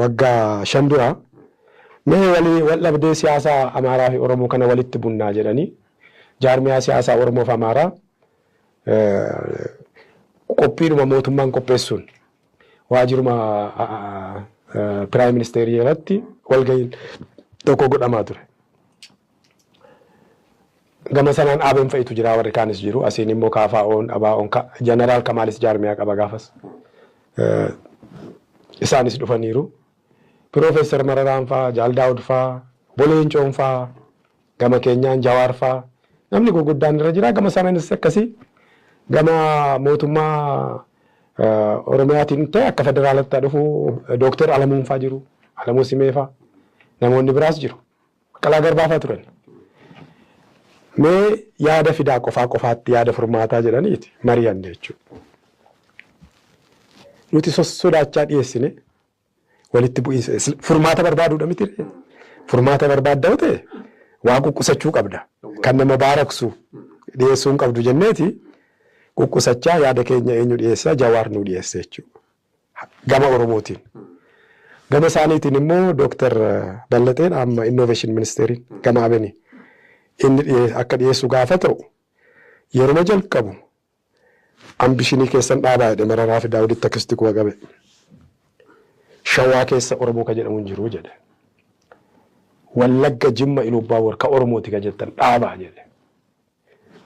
waggaa 5 dura mee wal dhabdee siyaasa Amaaraa fi Oromoo kana walitti bunnaa jedhanii jaarmiyaa siyaasaa Oromoo fi Amaaraa qophiidhuma mootummaan qopheessuun waajjiruma Prime Minister irratti walga'iin tokko godhamaa ture. Gama sanaan ABN fa'itu jira warri kaanis jiru asiin immoo KFO'n ABO'n Jeneraal Kamaalis jaarmiyaa qaba gaafas. Isaanis dhufaniiru. Profeesar Mararaan faa, Jaal Daawud faa, Boleencoon faa, gama keenyaan Jawaar faa namni gurguddaan irra jira. Gama sanaanis akkasii gama mootummaa Oromiyaatiin ta'e akka federaalatti dhufu Dr. Alamuun faa jiru. Alamuu Simee faa namoonni biraas jiru. Qalaa Garbaa faa turan. Mee yaada fidaa qofaatti yaada furmaataa jedhaniiti mari'anne jechuudha. Nuti sodaachaa dhiyeessine walitti bu'iinsa furmaata barbaaduudha miti. Furmaata barbaaddaa ta'e waa quqqusachuu qabda. Kan nama baaraksu dhiyeessuun qabdu jenneeti quqqusachaa yaada keenya eenyu dhiyeessaa Jawaar nu dhiyeesse jechuudha. Gama Oromootiin. Gama isaaniitiin immoo Dr. Ballateen amma Innovation Ministeriin gama ABN inni akka dhiyeessu gaafa ta'u yeroo jalqabu ambishinii keessan dhaabaa jedhe Mararaa fi Daawuditti akkasitti kuwa qabe. Shawaa keessa Oromoo ka jedhamu hin jiru jedhe. Wallagga Jimma Ilubbaa warka Oromooti ka jettan dhaabaa jedhe.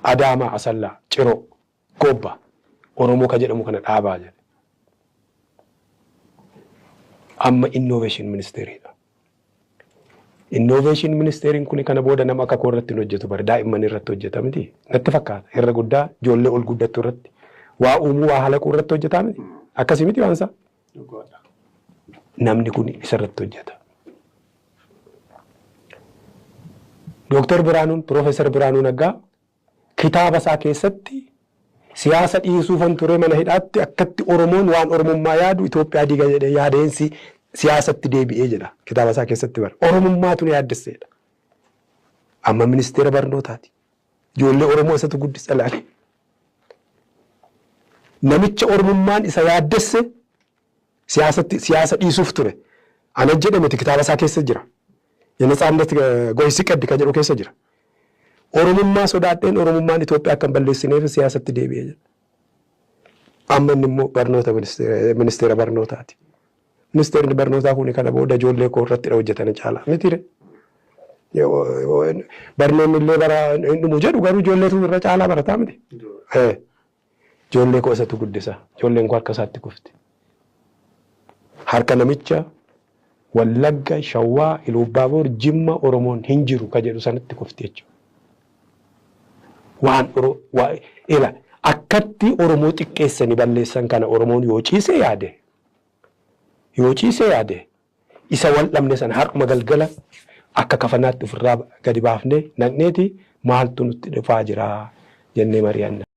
Adaamaa Asallaa Ciroo Gobba Oromoo ka jedhamu kana dhaabaa jedhe. Amma Innovation Ministeriidha. Innovation Ministeriin kuni kana booda nama akka koo irratti hojjetu bar daa'imman irratti hojjeta miti. Natti fakkaata irra guddaa ijoollee ol guddattu irratti waa uumuu waa halaquu irratti hojjetaa miti. Akkasii miti waan isaa. Namni kun isarratti hojjeta. Dr. Biraanuun Profeesar Biraanuu Naggaa kitaaba isaa keessatti siyaasa dhiisuufan ture mana hidhaatti akkatti Oromoon waan Oromummaa yaadu Itoophiyaa diiga jedhee yaadeensi siyaasatti deebi'ee jedha kitaaba isaa keessatti bara. Oromummaatu ni yaaddesseedha. Amma ministeera barnootaati. Ijoollee Oromoo isatu guddisa laale. Namicha Oromummaan isa yaaddesse siyaasa dhiisuuf ture. Ana jedhameti kitaaba isaa keessa jira. Yenetsaannet goysi qaddi ka jedhu keessa jira. Oromummaa sodaadheen Oromummaan Itoophiyaa akka hin balleessineef siyaasatti deebi'ee jedha. Amma inni immoo barnoota ministeera barnootaati. Ministeerri barnootaa kuni kana booda ijoollee koo irratti hojjetan caala mitire. Barnoonni illee bara inni jedhu garuu ijoolleetu irra caalaa barataa miti. Ijoollee koo isatu guddisa. Ijoolleen koo harka isaatti kufti. Harka namicha Wallagga, Shawaa, Ilubbaaboor, Jimma Oromoon hin jiru ka jedhu sanatti kufti jechuudha. Waan akkatti Oromoo xiqqeessanii balleessan kana Oromoon yoo ciise yaade isa wal dhabne sana har'uma galgala akka kafanaatti ofirraa gadi baafnee naqneeti maaltu nutti dhufaa jira jennee mari'anna.